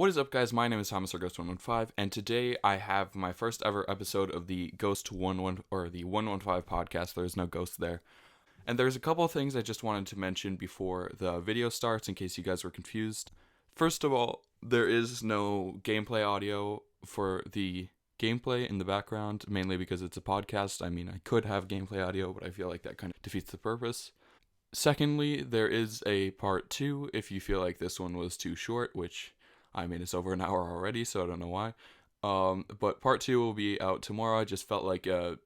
What is up, guys? My name is Thomas or Ghost115, and today I have my first ever episode of the Ghost 11 or the 115 podcast. There's no ghost there. And there's a couple of things I just wanted to mention before the video starts in case you guys were confused. First of all, there is no gameplay audio for the gameplay in the background, mainly because it's a podcast. I mean, I could have gameplay audio, but I feel like that kind of defeats the purpose. Secondly, there is a part 2 if you feel like this one was too short, which, I mean, it's over an hour already, so I don't know why. But part 2 will be out tomorrow. I just felt like a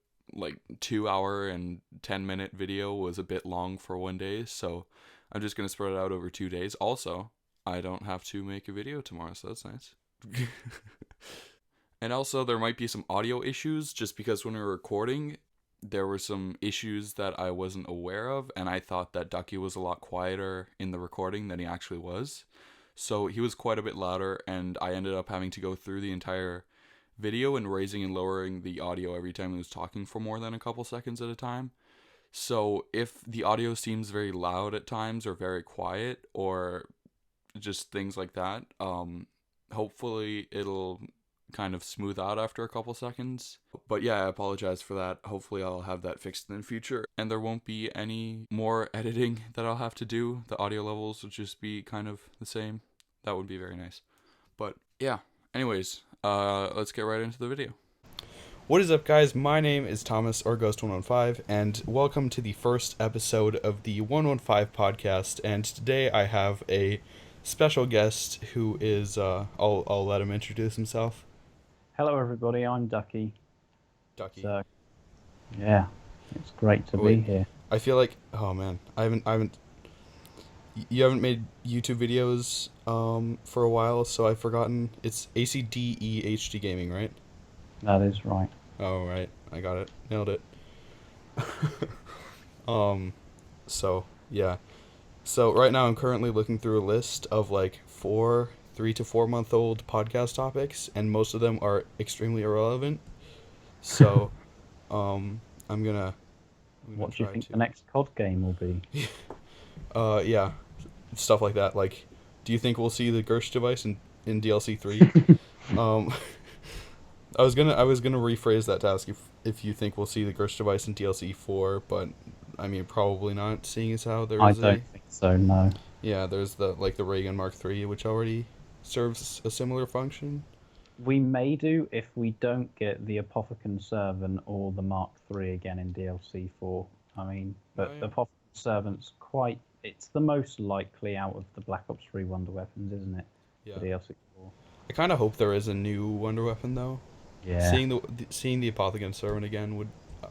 2 hour and 10-minute video was a bit long for one day, so I'm just going to spread it out over 2 days. Also, I don't have to make a video tomorrow, so that's nice. And also, there might be some audio issues, just because when we were recording, there were some issues that I wasn't aware of, and I thought that Ducky was a lot quieter in the recording than he actually was. So he was quite a bit louder, and I ended up having to go through the entire video and raising and lowering the audio every time he was talking for more than a couple seconds at a time. So if the audio seems very loud at times or very quiet or just things like that, hopefully it'll kind of smooth out after a couple seconds. But yeah, I apologize for that. Hopefully I'll have that fixed in the future, and there won't be any more editing that I'll have to do. The audio levels will just be kind of the same. That would be very nice. But yeah, anyways, let's get right into the video. What is up, guys? My name is Thomas or Ghost115, and welcome to the first episode of the 115 podcast. And today I have a special guest who is I'll let him introduce himself. Hello, everybody. I'm Ducky. Ducky. So, yeah, it's great to be here. I feel like, oh man, you haven't made YouTube videos for a while, so I've forgotten. It's ACDEHD Gaming, right? That is right. Oh, right. I got it. Nailed it. So, yeah. So, right now I'm currently looking through a list of, 3 to 4 month old podcast topics, and most of them are extremely irrelevant. So, I'm gonna what do you think the next COD game will be? Yeah. Stuff like that. Like, do you think we'll see the Gersh device in DLC 3? I was gonna rephrase that to ask if you think we'll see the Gersh device in DLC 4, but I mean probably not, seeing as how there is I don't think so, no. Yeah, there's the Reagan Mark III, which already serves a similar function. We may do if we don't get the Apothicon Servant or the Mark III again in DLC 4. I mean, but the Apothicon Servant's it's the most likely out of the Black Ops 3 Wonder Weapons, isn't it? Yeah. For DLC 4. I kind of hope there is a new Wonder Weapon, though. Yeah. Seeing the Apothicon Servant again would,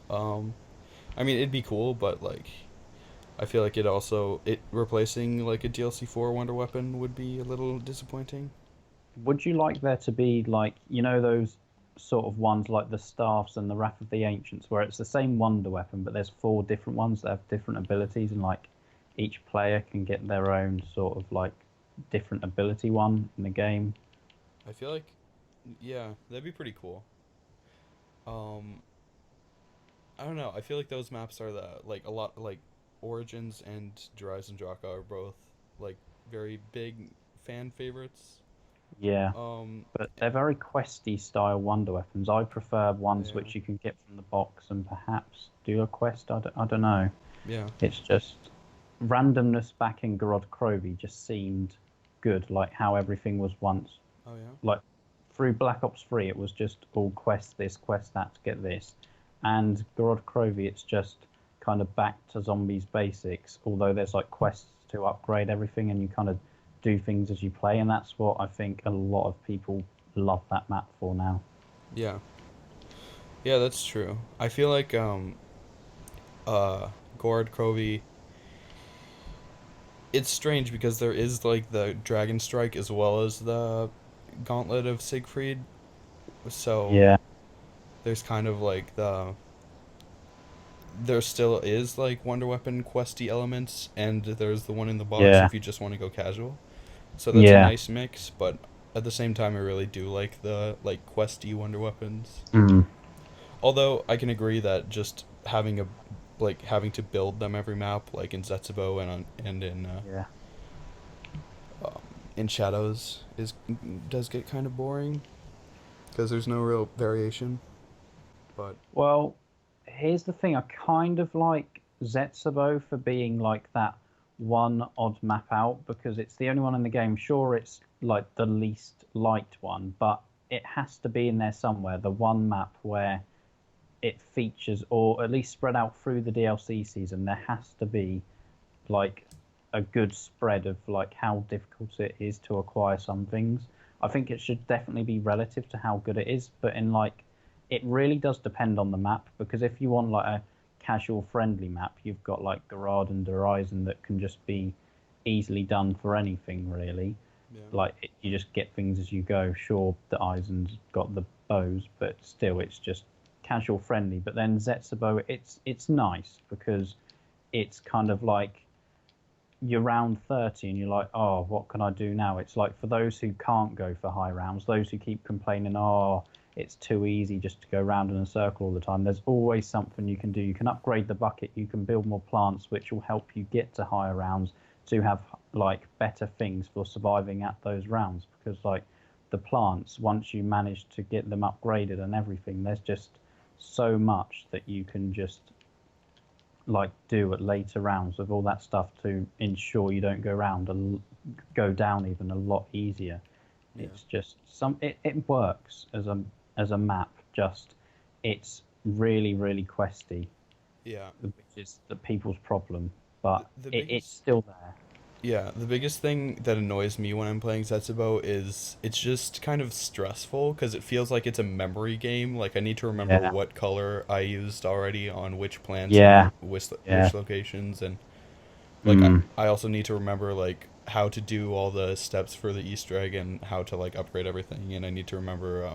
I mean, it'd be cool, but I feel like it replacing a DLC 4 Wonder Weapon would be a little disappointing. Would you like there to be those sort of ones like the Staffs and the Wrath of the Ancients, where it's the same Wonder Weapon, but there's 4 different ones that have different abilities, and each player can get their own sort of different ability one in the game? I feel like, yeah, that'd be pretty cool. I don't know. I feel like those maps are a lot Origins and Dries and Draka are both very big fan favorites. Yeah. But they're very questy style Wonder Weapons. I prefer ones which you can get from the box and perhaps do a quest. I don't know. Yeah. It's just randomness back in Gorod Krovi just seemed good, like how everything was once. Oh yeah. Through Black Ops 3, it was just all quest this, quest that to get this. And Gorod Krovi, it's just kind of back to zombies basics, although there's quests to upgrade everything, and you kind of do things as you play, and that's what I think a lot of people love that map for now. Yeah. Yeah, that's true. I feel like Gorod Krovi, it's strange because there is the Dragon Strike as well as the Gauntlet of Siegfried. So yeah, there's kind of there still is Wonder Weapon questy elements, and there's the one in the box if you just want to go casual. So that's a nice mix, but at the same time I really do like the questy Wonder Weapons. Mm. Although I can agree that just having to build them every map, in Zetsubo and in in Shadows is does get kind of boring because there's no real variation. But Well, here's the thing. I kind of like Zetsubo for being like that one odd map out because it's the only one in the game. Sure, it's like the least liked one, but it has to be in there somewhere. The one map where it features, or at least spread out through the DLC season, there has to be like a good spread of like how difficult it is to acquire some things. I think it should definitely be relative to how good it is, but in like it really does depend on the map because if you want like a casual friendly map, you've got like Garad and Horizon that can just be easily done for anything really. yeah, Like you just get things as you go. Sure, the Eisen's got the bows, but still it's just casual friendly. But then Zetsubo, it's nice because it's kind of like you're round 30 and you're like, oh, what can I do now? It's like for those who can't go for high rounds, those who keep complaining, oh, it's too easy just to go round in a circle all the time. There's always something you can do. You can upgrade the bucket, you can build more plants, which will help you get to higher rounds to have like better things for surviving at those rounds. Because like the plants, once you manage to get them upgraded and everything, there's just so much that you can just like do at later rounds with all that stuff to ensure you don't go down even a lot easier. yeah, It's just it works as a map. Just it's really questy, yeah. which is the people's problem. But The it's biggest still there. Yeah, the biggest thing that annoys me when I'm playing Setsubo is it's just kind of stressful because it feels like it's a memory game. Like I need to remember Yeah, what color I used already on which plants and yeah, which yeah. locations, and like Mm. I also need to remember like how to do all the steps for the Easter egg and how to like upgrade everything, and I need to remember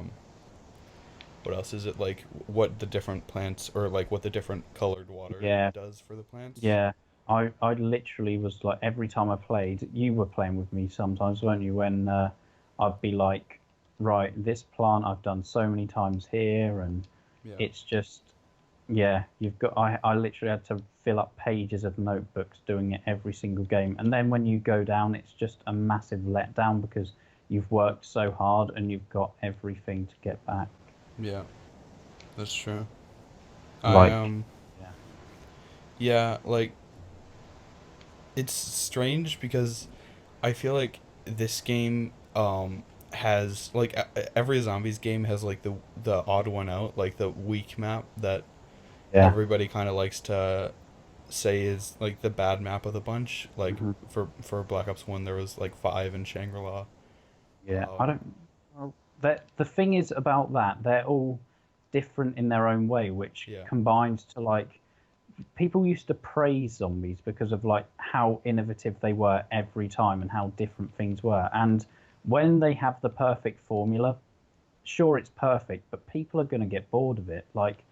what else is it like what the different plants or like what the different colored water Yeah, does for the plants. yeah. I literally was like every time I played, you were playing with me sometimes, weren't you? When I'd be like, right, this plant I've done so many times here, and Yeah. it's just yeah, you've got. I literally had to fill up pages of notebooks doing it every single game, and then when you go down, it's just a massive letdown because you've worked so hard and you've got everything to get back. Yeah, that's true. I Like, yeah, Yeah, like it's strange because I feel like this game has like every zombies game has like the odd one out, like the weak map that yeah, everybody kind of likes to say is like the bad map of the bunch. Like hmm for Black Ops 1 there was like 5 in Shangri-La. yeah. I Um don't. Well, the thing is about that, they're all different in their own way, which yeah. combines to like people used to praise zombies because of like how innovative they were every time and how different things were. And when they have the perfect formula, sure it's perfect, but people are going to get bored of it. Like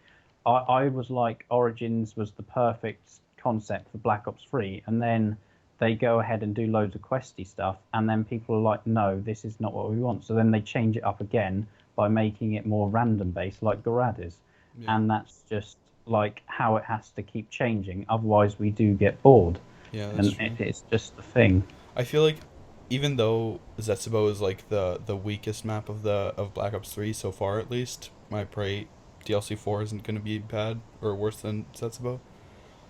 I was like Origins was the perfect concept for Black Ops 3, and then they go ahead and do loads of questy stuff, and then people are like, no, this is not what we want. So then they change it up again by making it more random based, like Gorad is, Yeah. and that's just like how it has to keep changing. Otherwise, we do get bored, Yeah, that's and true. it's just the thing. I feel like even though Zetsubo is like the weakest map of Black Ops 3 so far at least, I pray DLC 4 isn't going to be bad or worse than Zetsubo.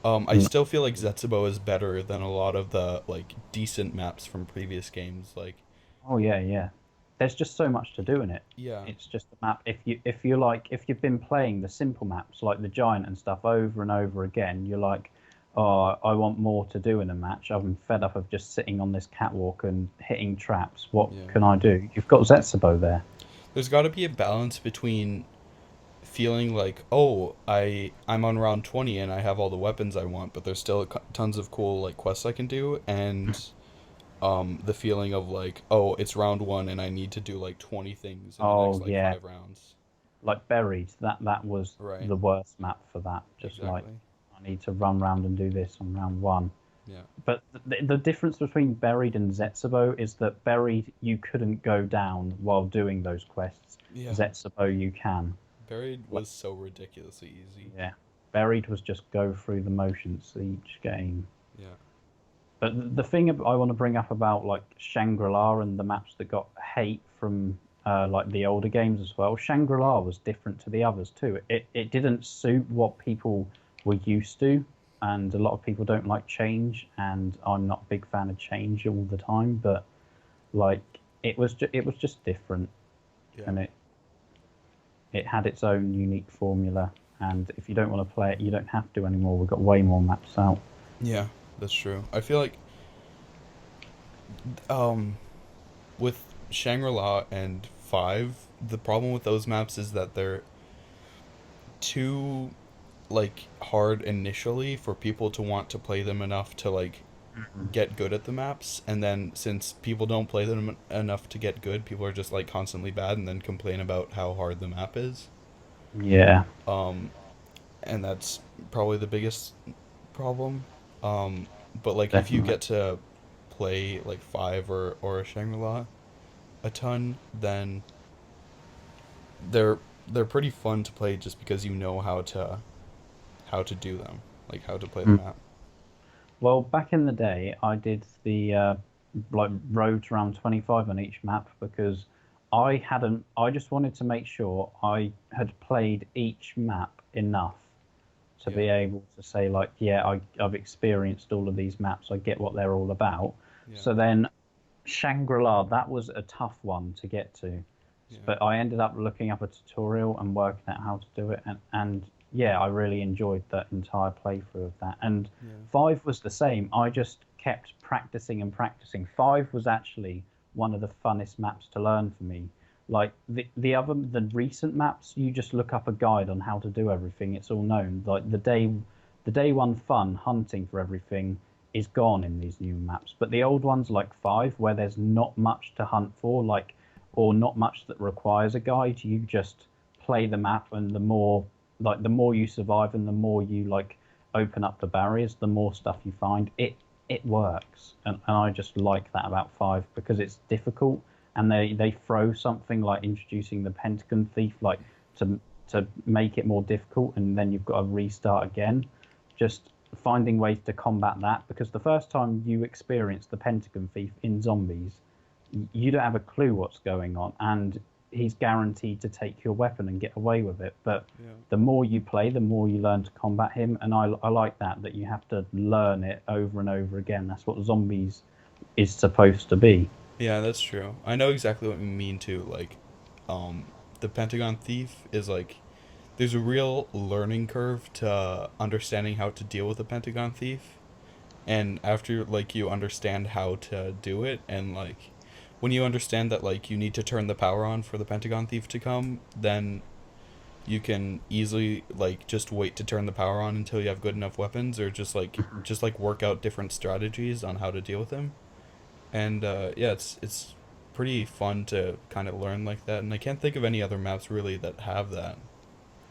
I Mm. still feel like Zetsubo is better than a lot of the like decent maps from previous games. Like, Oh yeah, yeah. There's just so much to do in it. yeah, It's just a map. If you like if you've been playing the simple maps like the giant and stuff over and over again, you're like, oh, I want more to do in a match. I'm fed up of just sitting on this catwalk and hitting traps. What yeah. can I do? You've got Zetsubo there. There's got to be a balance between feeling like, oh, I'm on round 20 and I have all the weapons I want, but there's still tons of cool like quests I can do, and the feeling of like, oh, it's round 1 and I need to do like 20 things in the next Oh like yeah, 5 rounds. like Buried. That was Right. the worst map for that. Just like Exactly. I need to run round and do this on round one. Yeah. But the difference between Buried and Zetsubo is that Buried you couldn't go down while doing those quests. Yeah. Zetsubo you can. Buried Like, was so ridiculously easy. yeah, Buried was just go through the motions each game. Yeah. But the thing I want to bring up about like Shangri-La and the maps that got hate from like the older games as well, Shangri-La was different to the others too. It didn't suit what people were used to, and a lot of people don't like change, and I'm not a big fan of change all the time. But like it was just different, Yeah. and it had its own unique formula. And if you don't want to play it, you don't have to anymore. We've got way more maps out. Yeah, that's true. I feel like um with Shangri-La and 5, the problem with those maps is that they're too like hard initially for people to want to play them enough to like get good at the maps, and then since people don't play them enough to get good, people are just like constantly bad and then complain about how hard the map is. Yeah, Um and that's probably the biggest problem. Um but like if you definitely. get to play like 5 or a Shangri-La a ton, then they're they're pretty fun to play just because you know how to do them, like how to play the Mm. map. Well, back in the day, I did the like roads around 25 on each map because I hadn't. I just wanted to make sure I had played each map enough to Yeah. be able to say like, yeah, I've experienced all of these maps. I get what they're all about. Yeah. So then Shangri-La, that was a tough one to get to, Yeah. but I ended up looking up a tutorial and working out how to do it, and yeah, I really enjoyed that entire playthrough of that. And Yeah. 5 was the same. I just kept practicing and practicing. 5 was actually one of the funnest maps to learn for me. Like the recent maps, you just look up a guide on how to do everything. It's all known. Like the day one fun hunting for everything is gone in these new maps. But the old ones like 5, where there's not much to hunt for, like or not much that requires a guide, you just play the map, and the more you survive and the more you like open up the barriers, the more stuff you find. It works, and I just like that about 5 because it's difficult, and they throw something like introducing the Pentagon Thief like to make it more difficult, and then you've got to restart again. Just finding ways to combat that, because the first time you experience the Pentagon Thief in zombies, you don't have a clue what's going on, and he's guaranteed to take your weapon and get away with it. But Yeah. the more you play, the more you learn to combat him, and I like that you have to learn it over and over again. That's what zombies is supposed to be. Yeah, that's true. I know exactly what you mean too. Like, um, the Pentagon Thief is like there's a real learning curve to understanding how to deal with a Pentagon Thief, and after like you understand how to do it, and like when you understand that like you need to turn the power on for the Pentagon Thief to come, then you can easily like just wait to turn the power on until you have good enough weapons, or just like work out different strategies on how to deal with him. And yeah, it's pretty fun to kind of learn like that. And I can't think of any other maps really that have that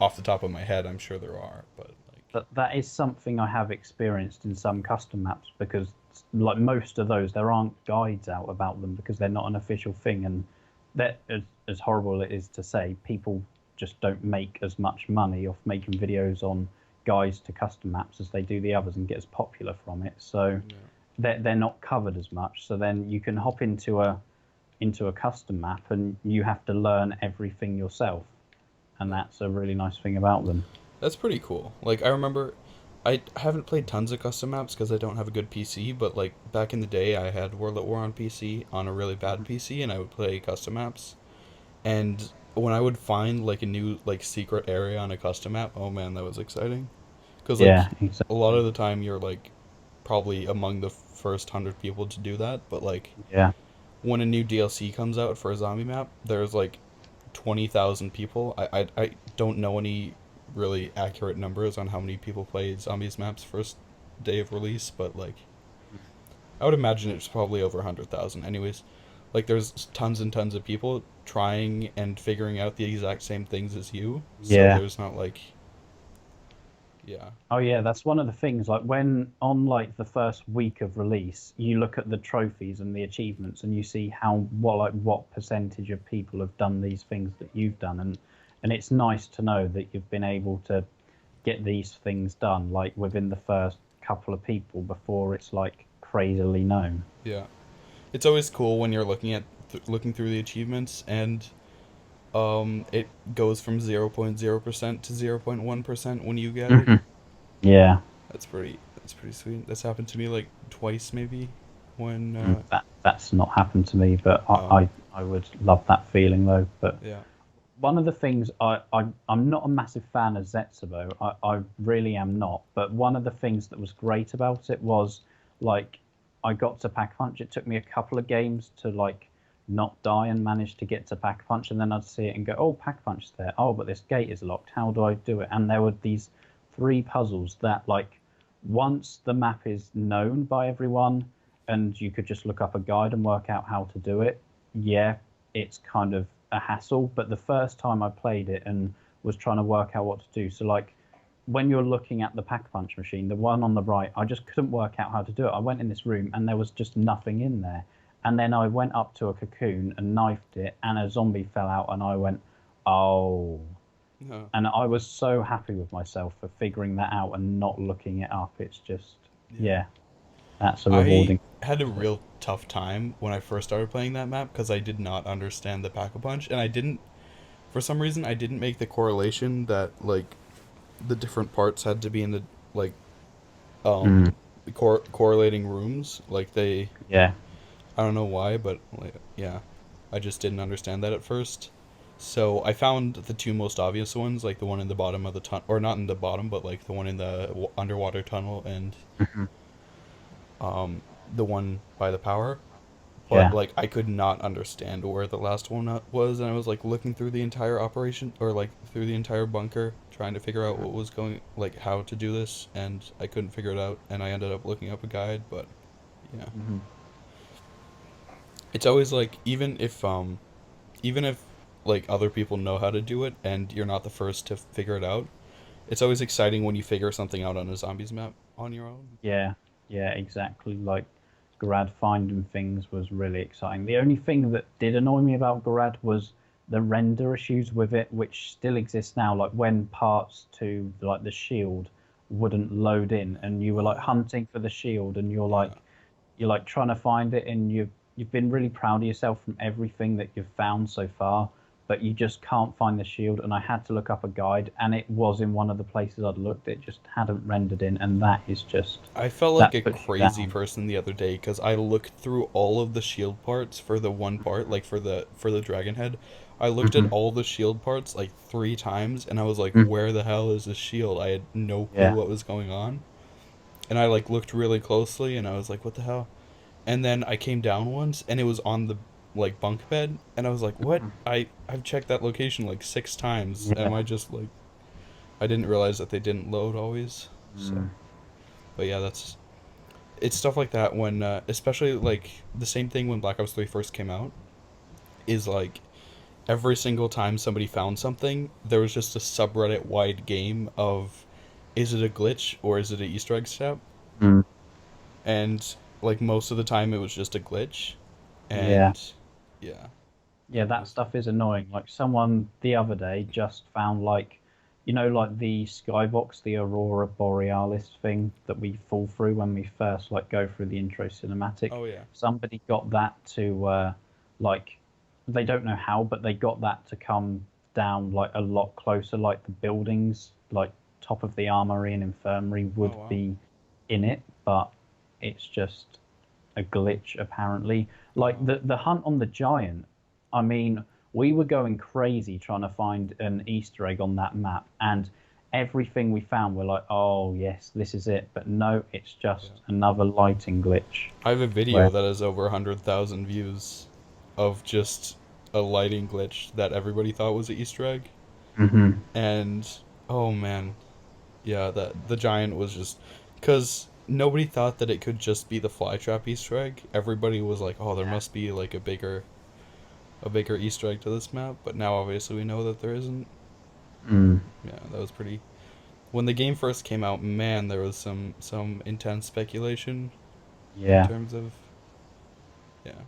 off the top of my head. I'm sure there are, but like That is something I have experienced in some custom maps, because like most of those, there aren't guides out about them because they're not an official thing, and that as horrible it is to say, people just don't make as much money off making videos on guides to custom maps as they do the others and get as popular from it. So yeah, they're not covered as much. So then you can hop into a custom map and you have to learn everything yourself, and yeah. that's a really nice thing about them. That's pretty cool. Like I remember, I haven't played tons of custom maps because I don't have a good PC. But like back in the day, I had World at War on PC on a really bad PC, and I would play custom maps. And when I would find like a new like secret area on a custom map, oh man, that was exciting. Cause like Yeah, a lot exactly. of the time you're like probably among the first 100 people to do that, but like Yeah. when a new DLC comes out for a zombie map, there's like 20,000 people. I don't know any really accurate numbers on how many people play zombies maps first day of release, but like I would imagine it's probably over 100,000. Anyways, like there's tons and tons of people trying and figuring out the exact same things as you, so Yeah. there's not like yeah, Oh yeah, that's one of the things. Like when on like the first week of release, you look at the trophies and the achievements, and you see how what percentage of people have done these things that you've done, and it's nice to know that you've been able to get these things done like within the first couple of people before it's like crazily known. Yeah. It's always cool when you're looking through the achievements, and it goes from 0.0% to 0.1% when you get it. Hmm. Yeah. That's pretty sweet. That's happened to me like twice maybe when That's not happened to me, but oh I would love that feeling though. But yeah. one of the things I'm not a massive fan of Zetsubo. I really am not. But one of the things that was great about it was like I got to Pack Punch. It took me a couple of games to like not die and manage to get to Pack Punch, and then I'd see it and go, oh, Pack Punch is there. Oh, but this gate is locked. How do I do it? And there were these three puzzles that like once the map is known by everyone and you could just look up a guide and work out how to do it, yeah, it's kind of a hassle. But the first time I played it and was trying to work out what to do, so like when you're looking at the pack punch machine, the one on the right, I just couldn't work out how to do it. I went in this room and there was just nothing in there. And then I went up to a cocoon and knifed it, and a zombie fell out, and I went, oh. No. And I was so happy with myself for figuring that out and not looking it up. It's just, Yeah. yeah, that's a I rewarding. had a real tough time when I first started playing that map because I did not understand the Pack-a-Punch, and I didn't, for some reason, I didn't make the correlation that like the different parts had to be in the like Mm, um correlating rooms. Like they, yeah, I don't know why, but like, yeah, I just didn't understand that at first. So I found the two most obvious ones, like the one in the bottom of the tunnel, or not in the bottom, but like the one in the underwater tunnel, and mhm, um the one by the power. But yeah, like I could not understand where the last one was, and I was like looking through the entire operation, or like through the entire bunker, trying to figure out what was going, like how to do this, and I couldn't figure it out, and I ended up looking up a guide. But yeah, mhm, it's always like even if like other people know how to do it and you're not the first to figure it out, it's always exciting when you figure something out on a zombies map on your own. yeah, yeah, exactly. Like Grad finding things was really exciting. The only thing that did annoy me about Grad was the render issues with it, which still exist now. Like when parts to like the shield wouldn't load in, and you were like Oh hunting for the shield, and yeah. you're like trying to find it, and you've been really proud of yourself from everything that you've found so far, but you just can't find the shield. And I had to look up a guide, and it was in one of the places I'd looked. It just hadn't rendered in, and that is just I felt like that a puts you crazy down. person the other day because I looked through all of the shield parts for the one part, like for the dragon head. I looked at Hmm. all the shield parts like 3 times, and I was like, Hmm. "Where the hell is this shield?" I had no clue Yeah. what was going on, and I like looked really closely, and I was like, "What the hell?" And then I came down once, and it was on the like bunk bed, and I was like, "What?" Mhm. I've checked that location like 6 times. Am I Yeah. just like I didn't realize that they didn't load always. So, Mm. but yeah, it's stuff like that when especially like the same thing when Black Ops 3 first came out is like every single time somebody found something there was just a subreddit wide game of is it a glitch or is it an Easter egg step, Mm. and like most of the time it was just a glitch, Yeah. and yeah, Yeah, it that was stuff is annoying. Like someone the other day just found like, like the skybox, the Aurora Borealis thing that we fall through when we first like go through the intro cinematic. oh yeah, Somebody got that to like they don't know how, but they got that to come down like a lot closer. Like the buildings, like top of the armory and infirmary oh would wow, be in it, but it's just a glitch apparently. Like oh the hunt on the giant. I mean, we were going crazy trying to find an Easter egg on that map, and everything we found, we're like, oh yes, this is it. But no, it's just yeah, another lighting glitch. I have a video Where, that has over 100,000 views of just a lighting glitch that everybody thought was an Easter egg. hmm And oh man, yeah, that the giant was just because nobody thought that it could just be the flytrap Easter egg. Everybody was like, "Oh, there yeah, must be like a bigger Easter egg to this map." But now obviously we know that there isn't. mm, Yeah, that was pretty. When the game first came out, man, there was some intense speculation in yeah. terms of yeah.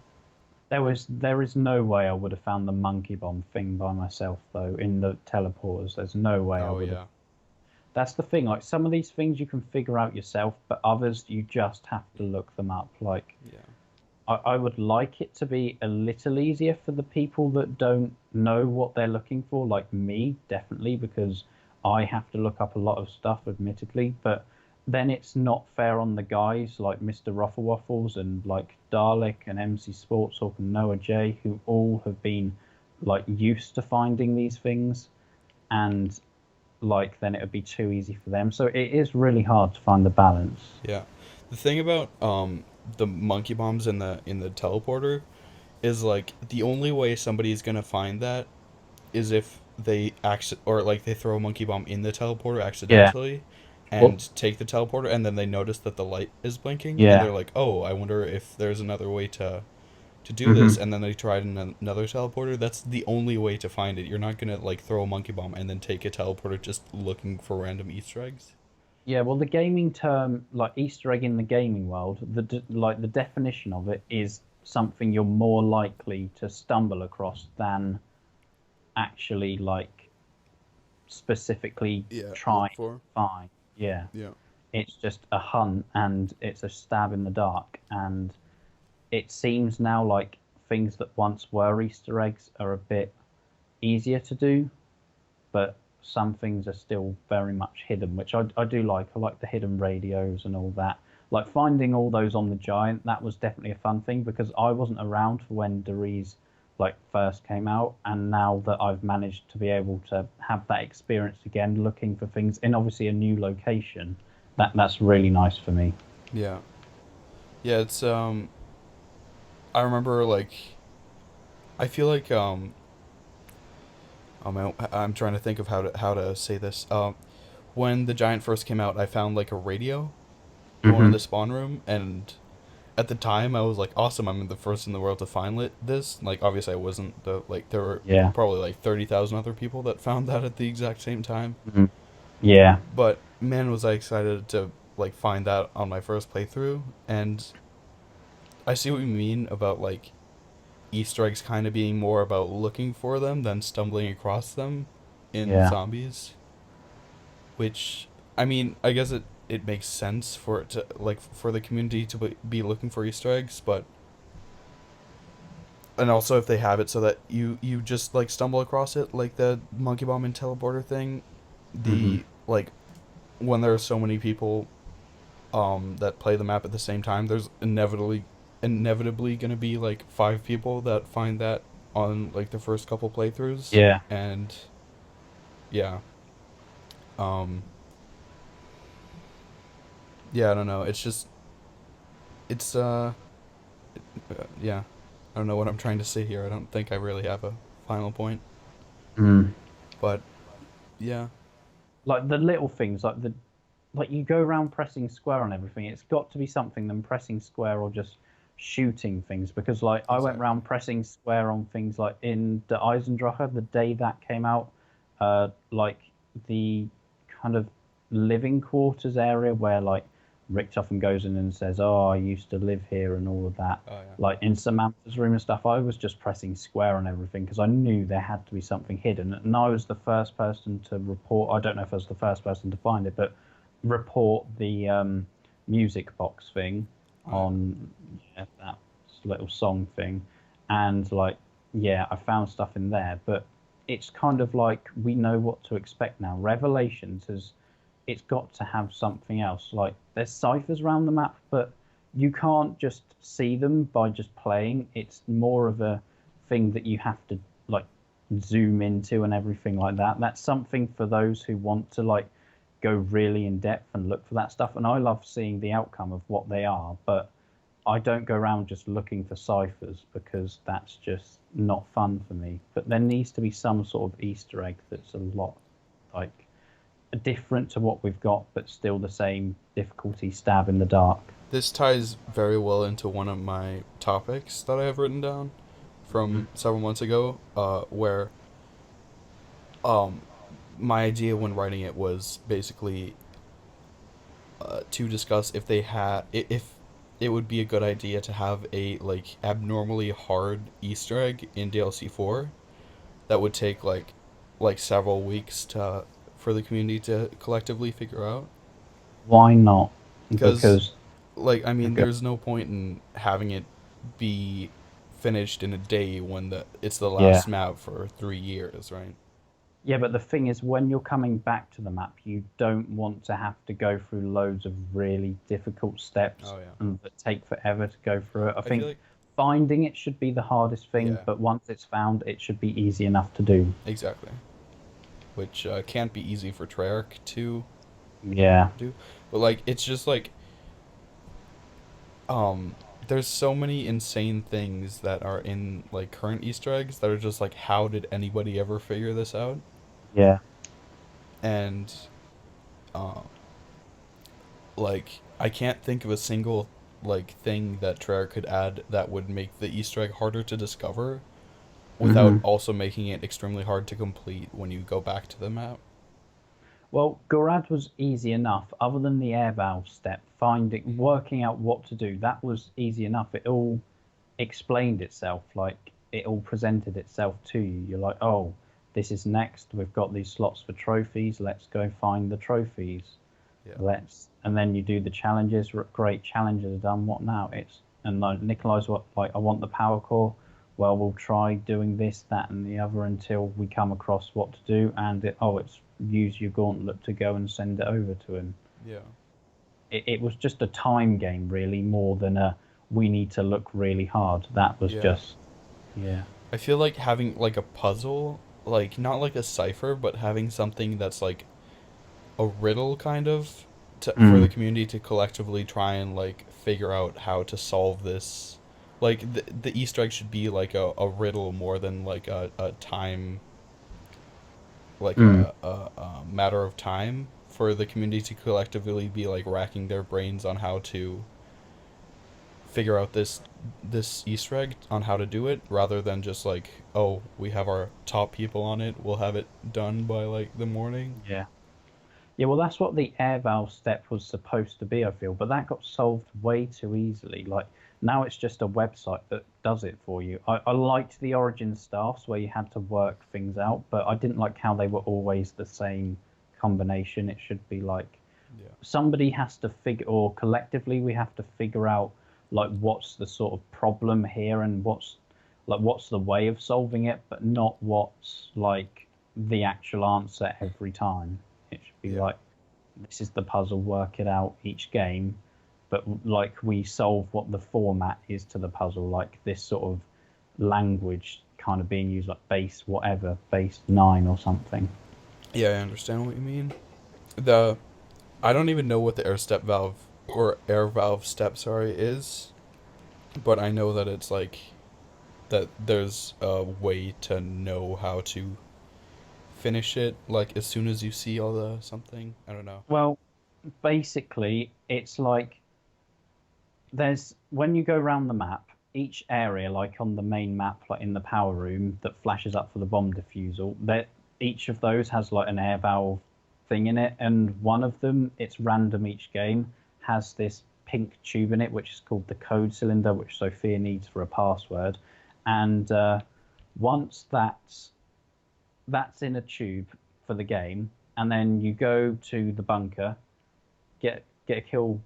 There is no way I would have found the monkey bomb thing by myself though in the teleporters. There's no way I Oh would have. yeah, That's the thing. Like some of these things you can figure out yourself, but others you just have to look them up. Like Yeah. I would like it to be a little easier for the people that don't know what they're looking for, like me, definitely, because I have to look up a lot of stuff, admittedly. But then it's not fair on the guys like Mr. Rufflewaffles and like Dalek and MC Sportshawk and Noah J, who all have been like used to finding these things, and like then it would be too easy for them. So it is really hard to find the balance. Yeah. The thing about the monkey bombs in the teleporter is like the only way somebody's gonna find that is if they or like they throw a monkey bomb in the teleporter Yeah. accidentally Well, and take the teleporter and then they notice that the light is blinking and yeah. they're like, "Oh, I wonder if there's another way to do Hmm. this," and then they tried another teleporter. That's the only way to find it. You're not gonna like throw a monkey bomb and then take a teleporter just looking for random Easter eggs. Yeah, well, the gaming term, like Easter egg in the gaming world, like the definition of it is something you're more likely to stumble across than actually like specifically Yeah, try look and for. find. Yeah, Yeah. it's just a hunt and it's a stab in the dark. And it seems now like things that once were Easter eggs are a bit easier to do, but some things are still very much hidden, which I do like. I like the hidden radios and all that. Like finding all those on the Giant, that was definitely a fun thing because I wasn't around for when Deriz like first came out, and now that I've managed to be able to have that experience again, looking for things in obviously a new location, that's really nice for me. Yeah. Yeah, it's I remember like I feel like I'm trying to think of how to say this. When the Giant first came out, I found like a radio going in Hmm. the spawn room, and at the time I was like, awesome, I'm the first in the world to find this. Like obviously I wasn't the like there were Yeah. probably like 30,000 other people that found that at the exact same time. Hmm. Yeah. But man, was I excited to like find that on my first playthrough, and I see what you mean about like Easter eggs kind of being more about looking for them than stumbling across them in Yeah. zombies. Which, I mean, I guess it makes sense for it to like for the community to be looking for Easter eggs, but and also if they have it so that you just like stumble across it, like the monkey bomb and teleporter thing, Hmm. the like when there are so many people that play the map at the same time, there's inevitably gonna be like 5 people that find that on like the first couple playthroughs, Yeah. and yeah, um, yeah, I don't know. It's just it's yeah, I don't know what I'm trying to say here. I don't think I really have a final point, Mm. but yeah, Like the little things, like you go around pressing square on everything. It's got to be something than pressing square or just shooting things. Because like I went exactly. around pressing square on things like in the Eisendrache the day that came out, like the kind of living quarters area where like Richtofen goes in and says, "Oh, I used to live here" and all of that. Oh yeah. Like in Samantha's room and stuff, I was just pressing square on everything because I knew there had to be something hidden. And I was the first person to report. I don't know if I was the first person to find it, but report the music box thing Oh yeah. on, yeah, that little song thing, and like, yeah, I found stuff in there, but it's kind of like we know what to expect now. Revelations has, it's got to have something else. Like there's ciphers around the map, but you can't just see them by just playing. It's more of a thing that you have to like zoom into and everything like that. That's something for those who want to like go really in depth and look for that stuff. And I love seeing the outcome of what they are, but I don't go around just looking for ciphers because that's just not fun for me. But there needs to be some sort of Easter egg that's a lot like different to what we've got, but still the same difficulty stab in the dark. This ties very well into one of my topics that I have written down Hmm. from several months ago, where um, my idea when writing it was basically to discuss if they had if it would be a good idea to have a like abnormally hard Easter egg in DLC 4 that would take like several weeks to for the community to collectively figure out? Why not? Because, Because like, I mean, okay, there's no point in having it be finished in a day when it's the yeah. last map for 3 years, right? Yeah, but the thing is, when you're coming back to the map, you don't want to have to go through loads of really difficult steps Oh yeah. and that take forever to go through it. I I feel think like finding it should be the hardest thing, yeah, but once it's found, it should be easy enough to do. exactly. Which can't be easy for Treyarch to Yeah. do, but like it's just like um there's so many insane things that are in like current Easter eggs that are just like how did anybody ever figure this out? Yeah. And uh, like I can't think of a single like thing that Treyarch could add that would make the Easter egg harder to discover without Hmm. also making it extremely hard to complete when you go back to the map. Well, Gorad was easy enough, other than the air valve step, Mm-hmm. working out what to do. That was easy enough. It all explained itself, like it all presented itself to you. You're like, oh, this is next. We've got these slots for trophies. Let's go find the trophies. Yeah. And then you do the challenges. Great, challenges are done. What now? And like Nikolai's what, like, I want the power core. Well, we'll try doing this, that, and the other until we come across what to do. And it's use your gauntlet to go and send it over to him. Yeah. It was just a time game, really, more than a we need to look really hard. That was Yeah. just, yeah. I feel like having like a puzzle, like not like a cipher, but having something that's like a riddle kind of for the Mm. community to collectively try and like figure out how to solve this. Like the Easter egg should be like a riddle more than like a time, like Mm. a matter of time for the community to collectively be like racking their brains on how to figure out this Easter egg on how to do it rather than just like, oh, we have our top people on it, we'll have it done by like the morning. Yeah. Yeah, well, that's what the air valve step was supposed to be, I feel, but that got solved way too easily. Like, now it's just a website that does it for you. I liked the origin staffs where you had to work things out, but I didn't like how they were always the same combination. It should be like Yeah. somebody has to figure, or collectively we have to figure out like what's the sort of problem here and what's the way of solving it, but not what's like the actual answer every time. It should be Yeah. like this is the puzzle, work it out each game, but like we solve what the format is to the puzzle, like this sort of language kind of being used, like base whatever, base 9 or something. Yeah, I understand what you mean. The I don't even know what the air valve step, sorry, is, but I know that it's like that there's a way to know how to finish it like as soon as you see all the something. I don't know. Well, basically, it's like there's when you go around the map, each area, like on the main map, like in the power room that flashes up for the bomb defusal, that each of those has like an air valve thing in it, and one of them, it's random each game, has this pink tube in it, which is called the code cylinder, which Sophia needs for a password, and once that's in a tube for the game, and then you go to the bunker, get a kill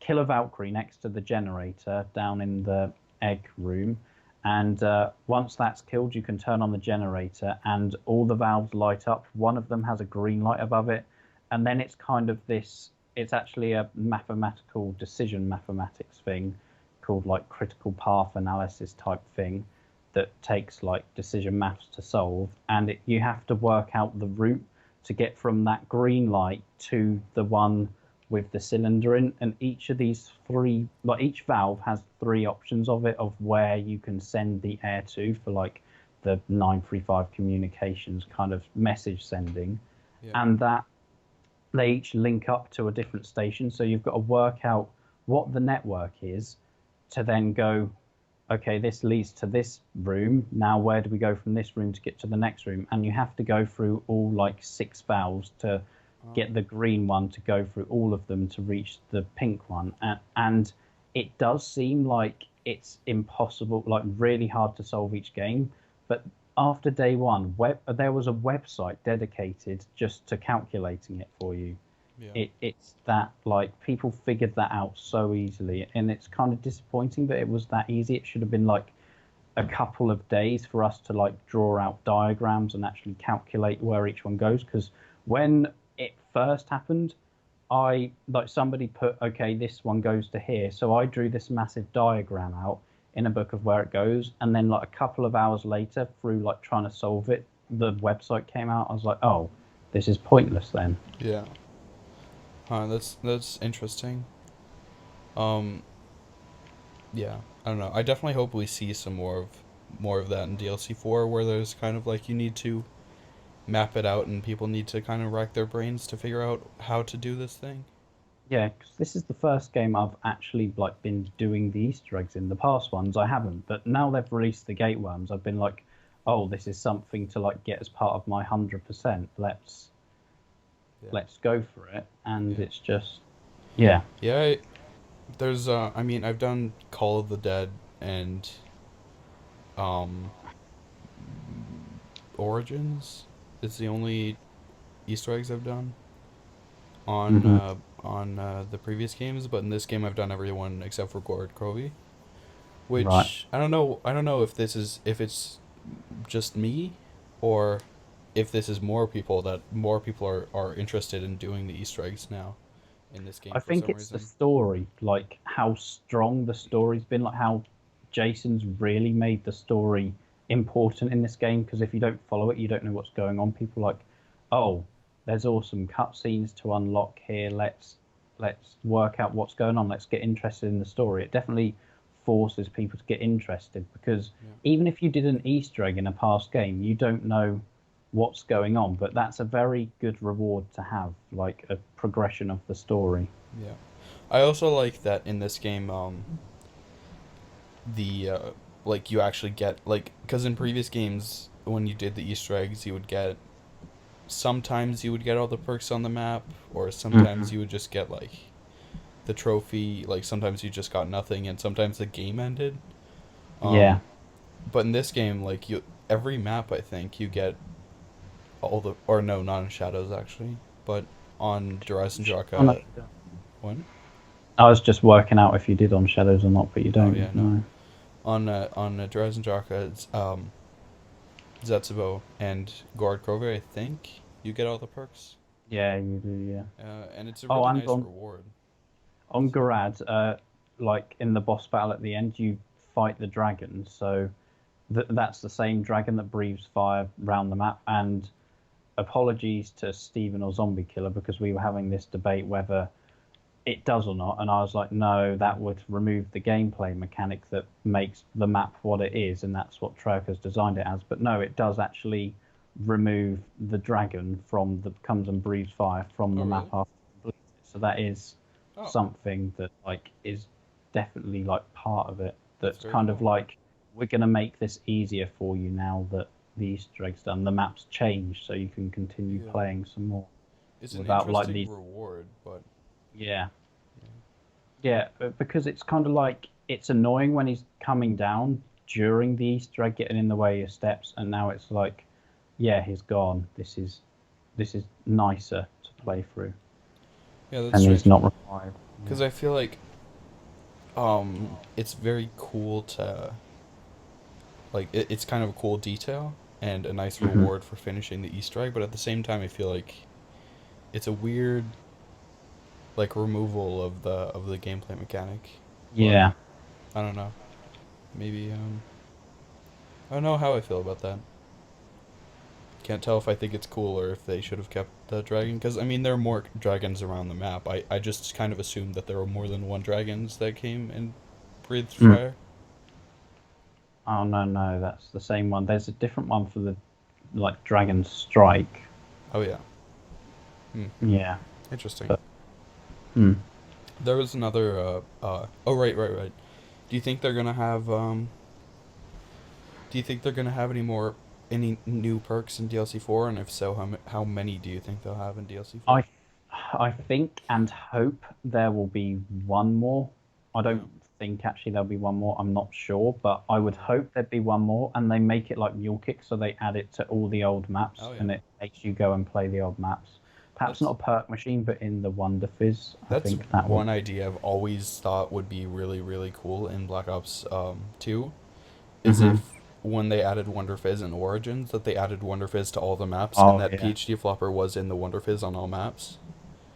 a Valkyrie next to the generator down in the egg room, and once that's killed, you can turn on the generator, and all the valves light up. One of them has a green light above it, and then it's kind of this. It's actually a mathematical decision mathematics thing called like critical path analysis type thing that takes like decision maths to solve, and you have to work out the route to get from that green light to the one with the cylinder in, and each of these three, like each valve has three options of it of where you can send the air to for like the 935 communications kind of message sending, Yeah. and that they each link up to a different station. So you've got to work out what the network is to then go, okay, this leads to this room. Now, where do we go from this room to get to the next room? And you have to go through all like six valves to get the green one to go through all of them to reach the pink one. And it does seem like it's impossible, like really hard to solve each game. But after day one, there was a website dedicated just to calculating it for you. Yeah. It's that like people figured that out so easily, and it's kind of disappointing that it was that easy. It should have been like a couple of days for us to like draw out diagrams and actually calculate where each one goes. Because when it first happened, I like somebody put, okay, this one goes to here, so I drew this massive diagram out in a book of where it goes, and then like a couple of hours later, through like trying to solve it, the website came out. I was like, oh, this is pointless then. Yeah. That's interesting. Um, yeah, I don't know. I definitely hope we see some more of that in DLC 4, where there's kind of like you need to map it out and people need to kind of rack their brains to figure out how to do this thing. Yeah, because this is the first game I've actually like been doing the Easter eggs in. The past ones I haven't, but now they've released the gate worms, I've been like, oh, this is something to like get as part of my 100%. Yeah. Let's go for it, and Yeah. it's just, yeah. Yeah, there's I mean, I've done Call of the Dead and um Origins. It's the only Easter eggs I've done Hmm. on the previous games, but in this game I've done everyone except for Gord Crovey, Right. which I don't know. I don't know if if it's just me, or if this is more people are interested in doing the Easter eggs now in this game I for think some it's the reason. story, like how strong the story's been, like how Jason's really made the story important in this game. Because if you don't follow it, you don't know what's going on. People are like, oh, there's awesome cutscenes to unlock here. Let's work out what's going on. Let's get interested in the story. It definitely forces people to get interested because Yeah. even if you did an Easter egg in a past game, you don't know what's going on. But that's a very good reward to have, like a progression of the story. Yeah. I also like that in this game, the like you actually get like, because in previous games when you did the Easter eggs, you would get sometimes you would get all the perks on the map, or sometimes Hmm. you would just get like the trophy. Like sometimes you just got nothing, and sometimes the game ended. Yeah. Um, but in this game, like you every map, I think you get all the, or no, not in Shadows actually, but on Duras and Oh, no, Jaka. you don't. One? I was just working out if you did on Shadows or not, but you Oh don't. yeah, no. No. On Duras and Jaka, it's Zetsubo and Guard Krover, I think you get all the perks. Yeah, you do. Yeah. And it's a Oh, really and nice reward. on So Garad, like in the boss battle at the end, you fight the dragon. So that's the same dragon that breathes fire around the map. And apologies to Stephen or Zombie Killer because we were having this debate whether it does or not, and I was like, no, that would remove the gameplay mechanic that makes the map what it is, and that's what Treyarch designed it as. But no, it does actually remove the dragon from the comes and breathes fire from oh the map really? after you complete it. So that is Oh, something that like is definitely like part of it. that's That's very kind of cool. like we're gonna make this easier for you now that the Easter eggs done. The map's changed, so you can continue Yeah, playing some more it's an without like interesting these. reward, but Yeah. yeah, Yeah, because it's kind of like it's annoying when he's coming down during the Easter egg, getting in the way of your steps, and now it's like, yeah, he's gone. This is nicer to play through, yeah, that's and he's strange. not required. Because I feel like it's very cool to like it's kind of a cool detail and a nice Yeah. Hmm. reward for finishing the Easter egg, but at the same time, I feel like it's a weird like removal of the gameplay mechanic. But Yeah. I don't know. Maybe I don't know how I feel about that. Can't tell if I think it's cool or if they should have kept the dragon. Because I mean, there are more dragons around the map. I just kind of assumed that there were more than one dragons that came and breathed Mm. fire. Oh no, no, that's the same one. There's a different one for the like Dragon Strike. Oh yeah. Hmm. Yeah, Interesting. but hmm. There was another. Oh right. Do you think they're gonna have Do you think they're gonna have any new perks in DLC 4? And if so, how many do you think they'll have in DLC 4? I I think and hope there will be one more. I Yeah. don't think actually there'll be one more. I'm not sure, but I would hope there'd be one more, and they make it like Mule Kick, so they add it to all the old maps, Oh and yeah, it makes you go and play the old maps. Perhaps that's not a perk machine, but in the Wonder Fizz, I that's think that would. one idea I've always thought would be really really cool in Black Ops 2 is Hmm. if when they added Wonder Fizz in Origins that they added Wonder Fizz to all the maps and Oh that yeah, PhD Flopper was in the Wonder Fizz on all maps.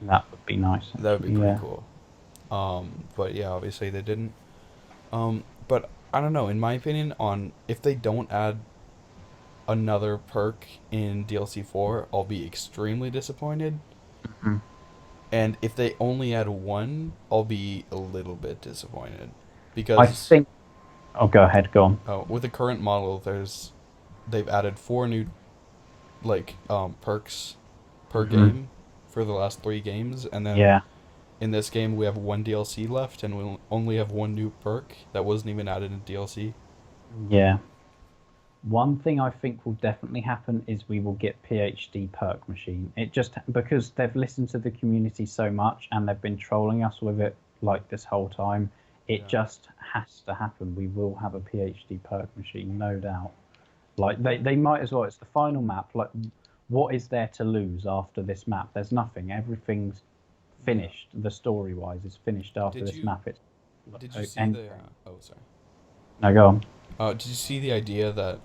that would be nice That would be actually. pretty Yeah. cool. But yeah, obviously they didn't. But I don't know. In my opinion, on if they don't add another perk in DLC 4, I'll be extremely disappointed. Mhm. And if they only add one, I'll be a little bit disappointed I because think. Oh, go ahead. Go on. with the current model, they've added four new perks per Hmm. game for the last three games, and then Yeah. in this game we have one DLC left, and we'll only have one new perk that wasn't even added in DLC. Yeah. One thing I think will definitely happen is we will get PhD perk machine. It just because they've listened to the community so much and they've been trolling us with it like this whole time. It Yeah. just has to happen. We will have a PhD perk machine, no doubt. Like Yeah. they might as well. It's the final map. Like, what is there to lose after this map? There's nothing. Everything's Yeah. finished. The story wise is finished after Did this you map. It's did you see end the game. oh sorry. No, go on. Did you see the idea that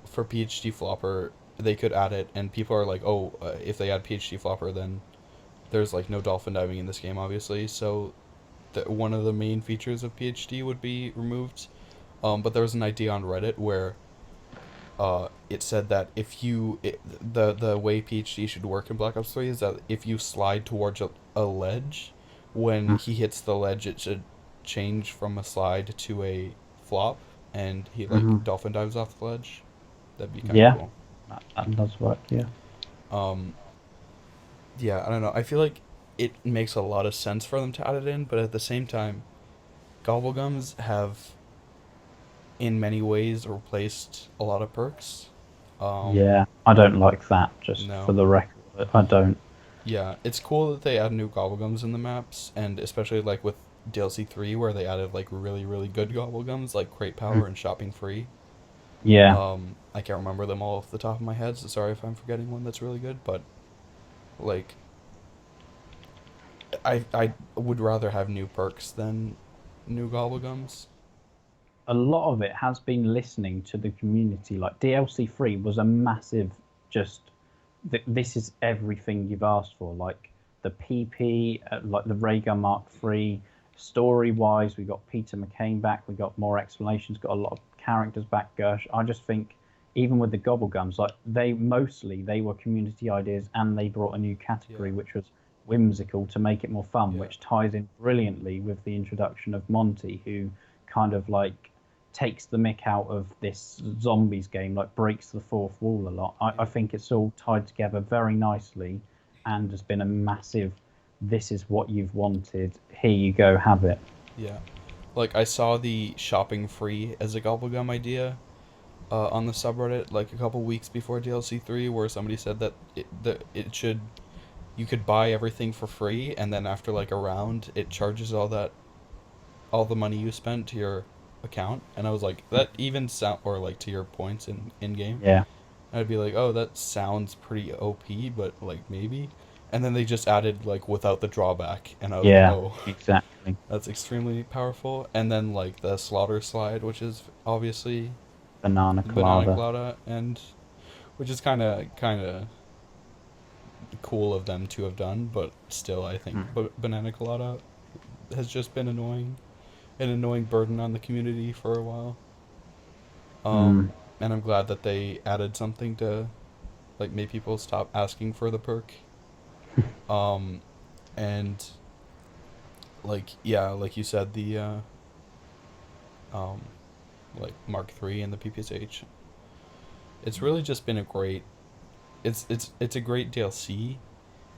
for PhD Flopper they could add it, and people are like, oh, if they add PhD Flopper, then there's like no dolphin diving in this game, obviously. So one of the main features of PhD would be removed. But there was an idea on Reddit where it said that the way PhD should work in Black Ops 3 is that if you slide towards a ledge, when he hits the ledge, it should change from a slide to a flop, and he like Mm-hmm. dolphin dives off the ledge. That'd be kind of Yeah, cool. that does work. Yeah. Um, yeah, I don't know. I feel like it makes a lot of sense for them to add it in, but at the same time, Gobblegums have in many ways replaced a lot of perks. Um, Yeah, I don't like that. Just for no. the record, I don't. Yeah, it's cool that they add new Gobblegums in the maps, and especially like with DLC 3 where they added like really, really good Gobblegums like Crate Mm. Power and Shopping Free. Yeah, I can't remember them all off the top of my head, so sorry if I'm forgetting one that's really good, but like I would rather have new perks than new Gobblegums. a lot of it has been listening to the community. Like DLC 3 was a massive, just this is everything you've asked for. Like the PP, like the Raygun Mark 3. Story wise, we got Peter McCain back. We got more explanations. Got a lot of characters back. Gersh. I just think even with the Gobblegums, like they were community ideas, and they brought a new category Yeah, which was whimsical to make it more fun, yeah, which ties in brilliantly with the introduction of Monty, who kind of like takes the mick out of this zombies game, like breaks the fourth wall a lot. I yeah, think it's all tied together very nicely and has been a massive, this is what you've wanted, here you go, have it. yeah. Like I saw the Shopping Free as a Gobblegum idea on the subreddit like a couple weeks before DLC 3 where somebody said that it should you could buy everything for free and then after like a round it charges all the money you spent to your account, and I was like that even sound or like to your points in game. Yeah, I'd be like, oh, that sounds pretty OP, but like maybe. And then they just added like without the drawback, and I was like, yeah, oh, exactly. that's extremely powerful. And then like the slaughter slide, which is obviously Banana banana colada. colada, and which is kind of cool of them to have done, but still, I think Mm. banana colada has just been an annoying burden on the community for a while. Mm. Um, and I'm glad that they added something to like make people stop asking for the perk. Um, and like yeah, like you said, the um, like Mark III and the PPSH. It's really just been a great. It's a great DLC,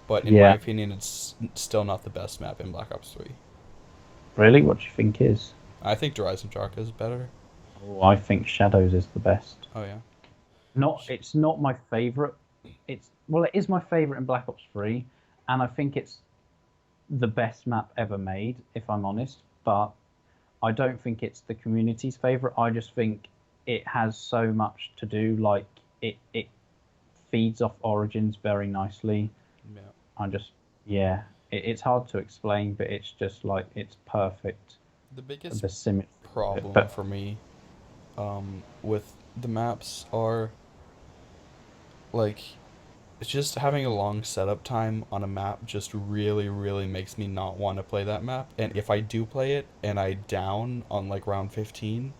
but in my Yeah, opinion, it's still not the best map in Black Ops 3. really, what do you think is? I think Horizon Shark is better. Oh, I think Shadows is the best. Oh yeah. Not, it's not my favorite. It's, well, it is my favorite in Black Ops 3, and I think it's the best map ever made, if I'm honest. But I don't think it's the community's favorite. I just think it has so much to do. Like it feeds off Origins very nicely. Yeah. I just yeah, it's hard to explain, but it's just like it's perfect. The biggest The symmetry of it. problem But for me with the maps are like it's just having a long setup time on a map just really really makes me not want to play that map. And if I do play it and I down on like round 15,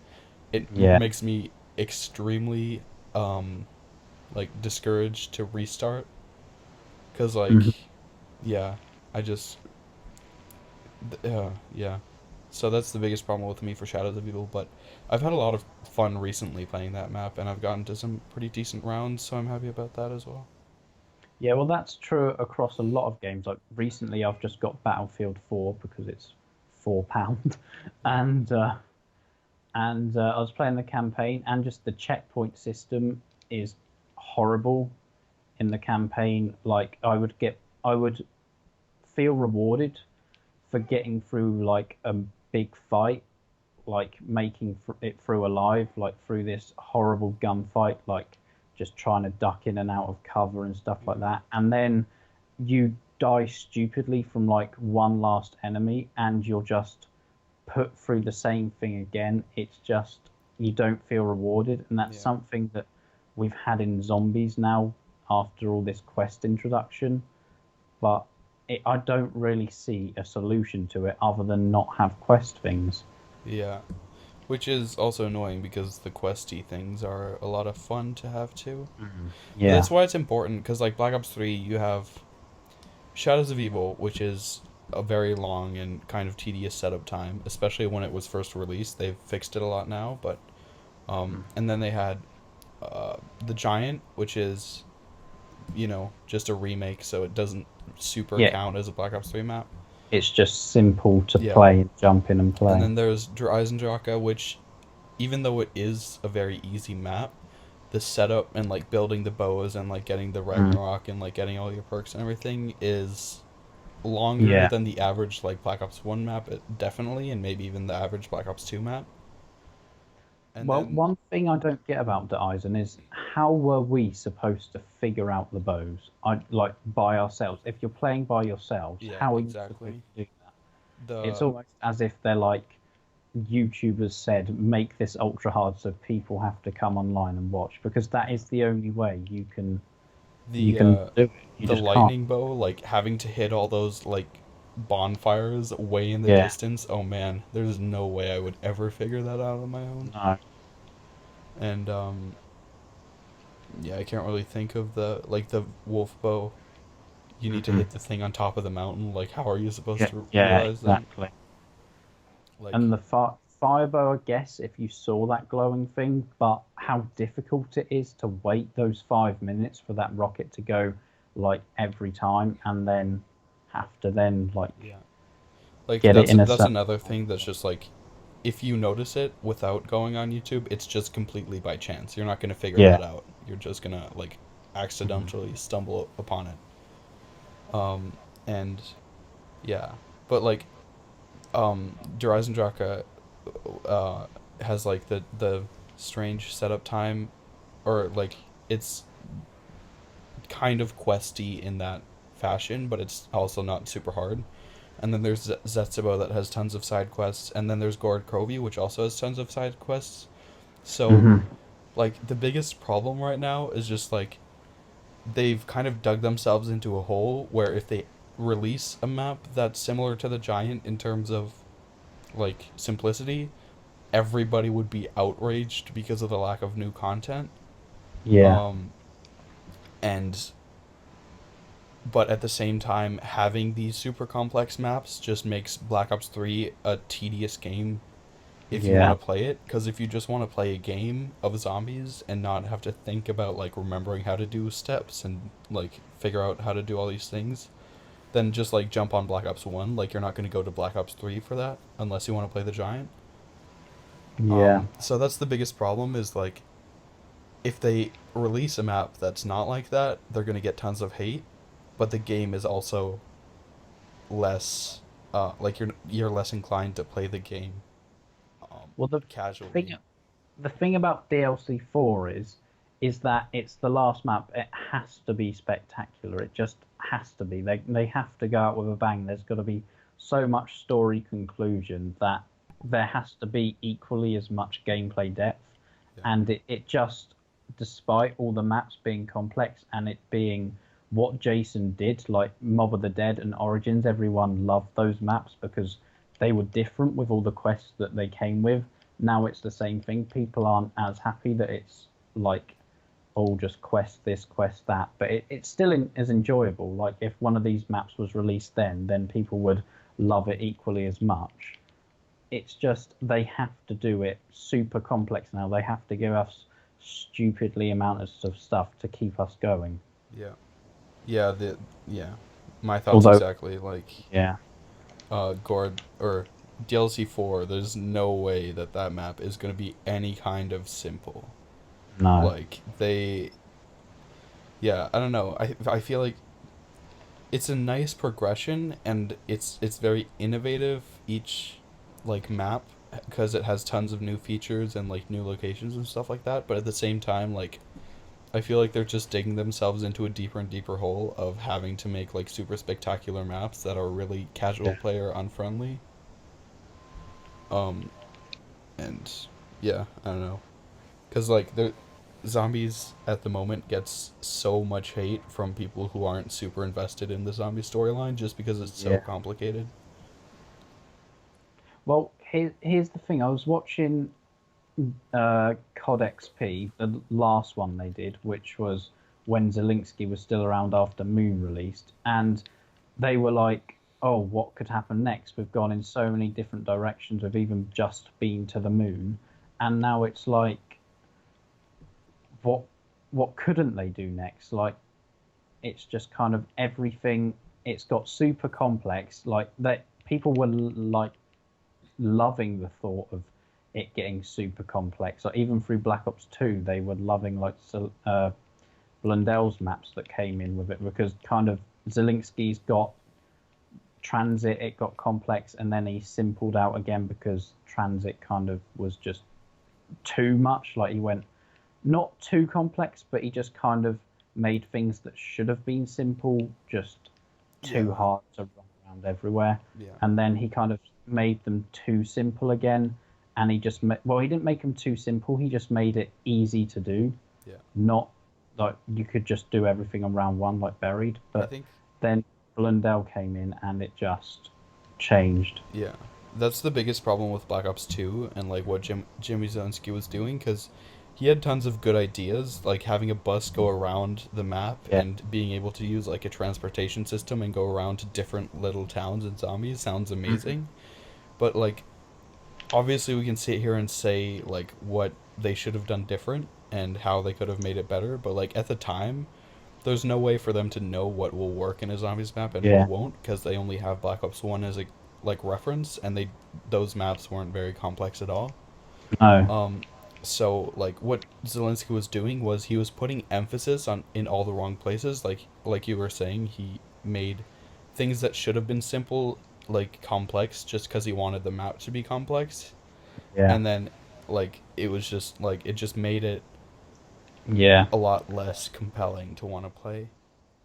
it yeah, makes me extremely um like discouraged to restart cuz like mhm. yeah, I just yeah. So that's the biggest problem with me for Shadows of Evil, but I've had a lot of fun recently playing that map, and I've gotten to some pretty decent rounds, so I'm happy about that as well. Yeah, well, that's true across a lot of games. Like recently, I've just got Battlefield 4 because it's £4, Yeah. and I was playing the campaign, and just the checkpoint system is horrible in the campaign. Like I would feel rewarded for getting through like a big fight, like making it through alive, like through this horrible gunfight, like just trying to duck in and out of cover and stuff like Mm. that. And then you die stupidly from like one last enemy, and you're just put through the same thing again. It's just you don't feel rewarded, and that's Yeah. something that we've had in zombies now after all this quest introduction. But I don't really see a solution to it other than not have quest things. Yeah. Which is also annoying because the questy things are a lot of fun to have too. But Yeah. that's why it's important because like Black Ops 3, you have Shadows of Evil, which is a very long and kind of tedious setup time, especially when it was first released. They've fixed it a lot now, but and then they had the Giant, which is just a remake, so it doesn't super Yeah, count as a Black Ops 3 map. it's just simple to Yeah. play and jump in and And play. then there's Eisendrache, which, even though it is a very easy map, the setup and like building the bows and like getting the Mm. Ragnarok and like getting all your perks and everything is longer Yeah. than the average like Black Ops 1 map, definitely, and maybe even the average Black Ops 2 map. And Well, then, one thing I don't get about the Eisen is how were we supposed to figure out the bows? I like by ourselves. If you're playing by yourselves, yeah, how are you supposed exactly. to do that? It's The, almost as if they're like YouTubers said, make this ultra hard so people have to come online and watch because that is the only way you the, can uh, do it. You the just can't. lightning bow, like having to hit all those like bonfires way in the Yeah. distance. Oh man, there's no way I would ever figure that out on my own. No. And yeah, I can't really think of the wolf bow. You need to Mhm. hit the thing on top of the mountain. Like, how are you supposed Yeah. to Yeah. realize that? Exactly. Like, And the firebow, I guess, if you saw that glowing thing, but how difficult it is to wait those 5 minutes for that rocket to go like every time, and then have to then like yeah, like get it in a that's certain another time. thing that's just like, if you notice it without going on YouTube, it's just completely by chance. You're not gonna figure Yeah. that out. You're just gonna like Mhm. accidentally stumble upon it. And yeah, but like Horizon Draka has like the strange setup time, or like it's kind of questy in that fashion, but it's also not super hard. And then there's Zetsubo that has tons of side quests, and then there's Gord Krovi, which also has tons of side quests. So Mhm. like the biggest problem right now is just like they've kind of dug themselves into a hole where if they release a map that's similar to the Giant in terms of like simplicity, everybody would be outraged because of the lack of new content. Yeah. Um, and but at the same time, having these super complex maps just makes Black Ops 3 a tedious game if you want Yeah. to play it. Because if you just want to play a game of zombies and not have to think about like remembering how to do steps and like figure out how to do all these things, then just like jump on Black Ops 1. Like, you're not going to go to Black Ops 3 for that unless you want to play the Giant. Yeah. So that's the biggest problem is like if they release a map that's not like that, they're going to get tons of hate, but the game is also less like you're less inclined to play the game. Well, casually. the thing about DLC 4 is that it's the last map. It has to be spectacular. It just has to be. They have to go out with a bang. There's got to be so much story conclusion that there has to be equally as much gameplay depth. Yeah. And it just, despite all the maps being complex and it being what Jason did, like Mob of the Dead and Origins, everyone loved those maps because they were different with all the quests that they came with. Now it's the same thing. People aren't as happy that it's like all just quest this, quest that, but it's still as enjoyable. Like if one of these maps was released then people would love it equally as much. It's just they have to do it super complex now. They have to give us stupidly amounts of stuff to keep us going. Yeah. Yeah. My thoughts Although, exactly. Like, yeah, Gord or DLC 4. There's no way that that map is gonna be any kind of simple. no, Like yeah, I don't know. I feel like it's a nice progression and it's very innovative each like map because it has tons of new features and like new locations and stuff like that, but at the same time like I feel like they're just digging themselves into a deeper and deeper hole of having to make like super spectacular maps that are really casual yeah. player unfriendly. Um and yeah, I don't know. Cuz like the zombies at the moment gets so much hate from people who aren't super invested in the zombie storyline just because it's so Yeah. complicated. Well, here's the thing. I was watching COD XP, the last one they did, which was when Zelensky was still around after Moon released, and they were like, "Oh, what could happen next? We've gone in so many different directions. We've even just been to the moon, and now it's like, what what couldn't they do next? Like, it's just kind of everything. It's got super complex. Like that, people were like loving the thought of it getting super complex. Like even through Black Ops 2, they were loving like Blundell's maps that came in with it because kind of Zelensky's got transit, it got complex, and then he simpled out again because transit kind of was just too much. Like he went not too complex, but he just kind of made things that should have been simple just too Yeah. hard to run around everywhere. Yeah. And then he kind of made them too simple again. And he just well, he didn't make them too simple. He just made it easy to do. Yeah. Not like you could just do everything on round one like buried. I But think then Blundell came in and it just changed. yeah. That's the biggest problem with Black Ops 2 and like what Jimmy Zelensky was doing cuz he had tons of good ideas like having a bus go around the map Yeah, and being able to use like a transportation system and go around to different little towns and zombies sounds amazing. But like obviously we can sit here and say like what they should have done different and how they could have made it better, but like at the time there's no way for them to know what will work in a zombies map and what yeah, won't because they only have Black Ops 1 as a like reference and they those maps weren't very complex at all. no, um so like what Zelensky was doing was he was putting emphasis on in all the wrong places, like you were saying he made things that should have been simple like complex just because he wanted the map to be complex, yeah, and then like it was just like it just made it yeah. a lot less compelling to want to play.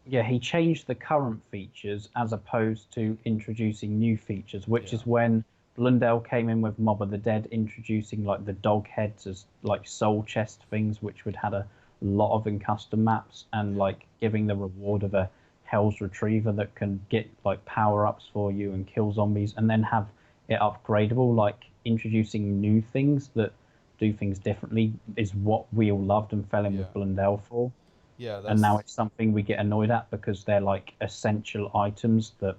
Yeah, he changed the current features as opposed to introducing new features, which Yeah. is when Blundell came in with Mob of the Dead, introducing like the dog heads as like soul chest things, which would had a lot of in custom maps, and Yeah. like giving the reward of a Hell's Retriever that can get like power ups for you and kill zombies, and then have it upgradable, like introducing new things that do things differently is what we all loved and fell in Yeah. with Blundell for. Yeah, And now that's it's something we get annoyed at because they're like essential items that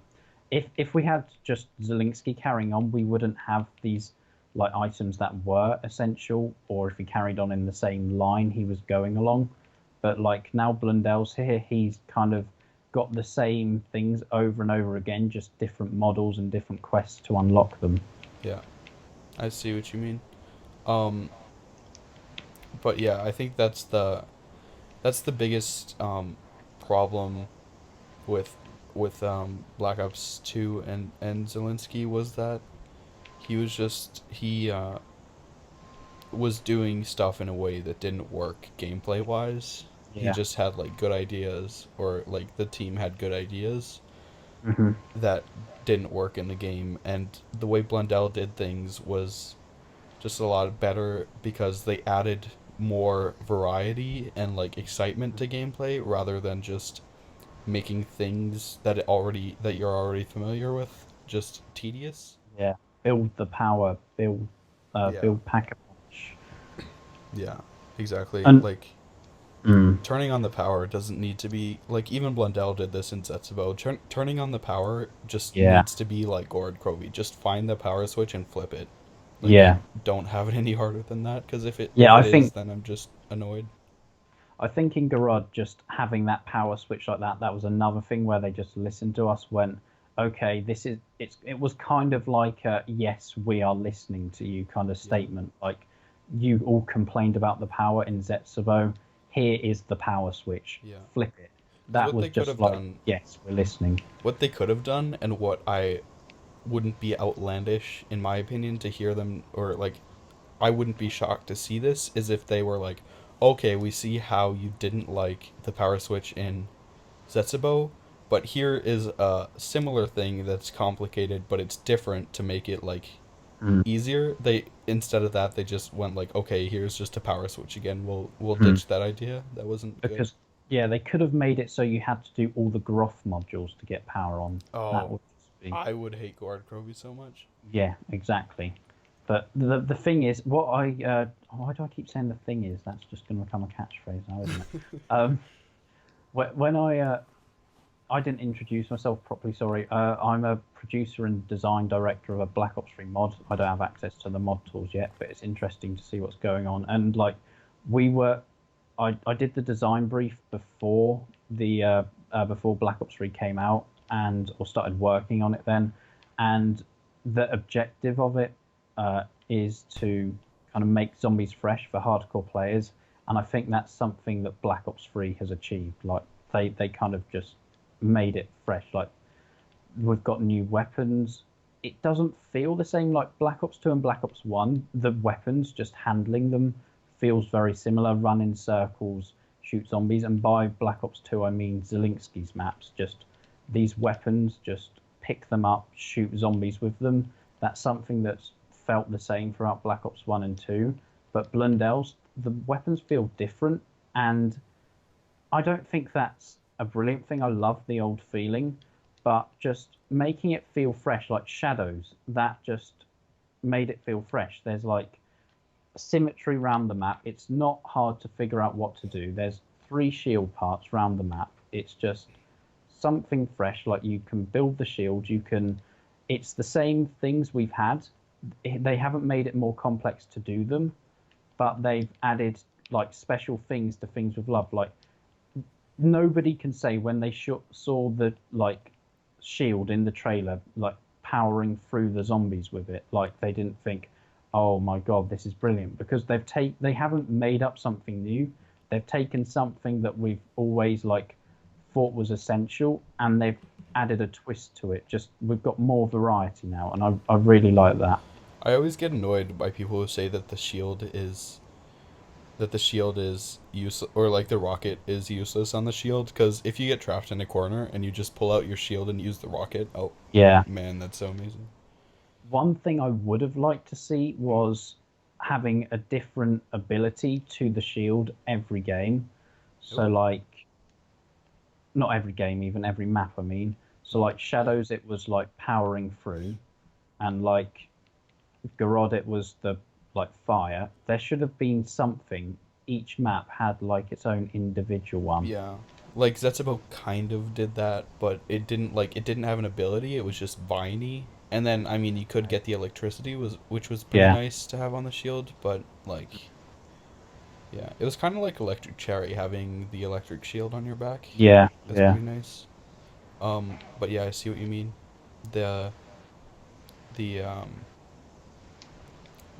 if we had just Zelensky carrying on, we wouldn't have these like items that were essential, or if he carried on in the same line he was going along. But like now Blundell's here, he's kind of got the same things over and over again, just different models and different quests to unlock them. yeah. I see what you mean. Um but yeah, I think that's the biggest problem with Black Ops 2 and Zelensky was that he was just was doing stuff in a way that didn't work gameplay wise. He Yeah. just had like good ideas, or like the team had good ideas Hmm. that didn't work in the game, and the way Blundell did things was just a lot better because they added more variety and like excitement to gameplay rather than just making things that you're already familiar with just tedious. Yeah. Build the power. Yeah. Build pack a punch. Yeah, exactly. And Like mm, turning on the power doesn't need to be like even Blundell did this in Zetsubo. Turning on the power just yeah, needs to be like Gord Krovi. Just find the power switch and flip it. Like yeah, don't have it any harder than that because yeah. if I it is, think then I'm just annoyed. I think in Garud, just having that power switch like that was another thing where they just listened to us. Went, okay, it was kind of like a yes, we are listening to you kind of Yeah. statement. Like you all complained about the power in Zetsubo. Here is the power switch. Yeah. Flip it. Because That was just like yes, we're listening. what they could have done, and what I wouldn't be outlandish in my opinion to hear them, or like I wouldn't be shocked to see this, is if they were like, okay, we see how you didn't like the power switch in Zetsubo, but here is a similar thing that's complicated, but it's different to make it like Mm. easier. They instead of that, they just went like, okay, here's just a power switch again. We'll Mm. ditch that idea. That wasn't good. Because yeah, they could have made it so you had to do all the Groff modules to get power on. That Oh, would just be I would hate Gord Krovi so much. yeah, exactly. But the thing is, what I why do I keep saying the thing is? That's just going to become a catchphrase now, isn't it? When I didn't introduce myself properly. Sorry. I'm a producer and design director of a Black Ops 3 mod. I don't have access to the mod tools yet, but it's interesting to see what's going on. And like, we were, I did the design brief before before Black Ops 3 came out and or started working on it then, and the objective of it is to kind of make zombies fresh for hardcore players. And I think that's something that Black Ops 3 has achieved. Like they kind of just made it fresh. Like we've got new weapons. It doesn't feel the same like Black Ops 2 and Black Ops 1. The weapons, just handling them, feels very similar. Run in circles, shoot zombies. And by Black Ops 2, I mean Zelensky's maps. Just these weapons, just pick them up, shoot zombies with them. That's something that's felt the same throughout Black Ops 1 and 2. But Blundell's, the weapons feel different. And I don't think that's a brilliant thing. I love the old feeling, but just making it feel fresh, like Shadows, that just made it feel fresh. There's like symmetry around the map. It's not hard to figure out what to do. There's 3 shield parts around the map. It's just something fresh. Like you can build the shield. You can. It's the same things we've had. They haven't made it more complex to do them, but they've added like special things to things with love. Like nobody can say when they saw the like shield in the trailer, like powering through the zombies with it, like they didn't think, "Oh my god, this is brilliant," because they haven't made up something new. They've taken something that we've always like thought was essential, and they've added a twist to it. Just we've got more variety now, and I really like that. I always get annoyed by people who say that the shield is useless, or like the rocket is useless on the shield, because if you get trapped in a corner and you just pull out your shield and use the rocket, oh Yeah. man, that's so amazing. One thing I would have liked to see was having a different ability to the shield every game. So Ooh. like not every game, even every map, I mean. So like Shadows, it was like powering through, and like Garrod, it was the like fire. There should have been something. Each map had like its own individual one. Yeah, like Zetsubo kind of did that, but it didn't have an ability. It was just viney. And then I mean you could get the electricity which was pretty Yeah. nice to have on the shield, but like yeah, it was kind of like Electric Cherry having the electric shield on your back. Yeah, That's yeah. pretty nice. But yeah, I see what you mean. The the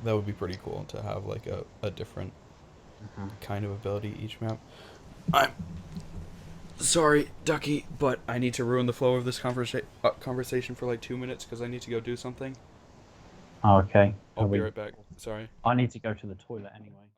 that would be pretty cool to have like a different kind of ability each map. I'm sorry, Ducky, but I need to ruin the flow of this conversation for like 2 minutes because I need to go do something. Oh, okay. I'll be Probably right back. Sorry. I need to go to the toilet anyway.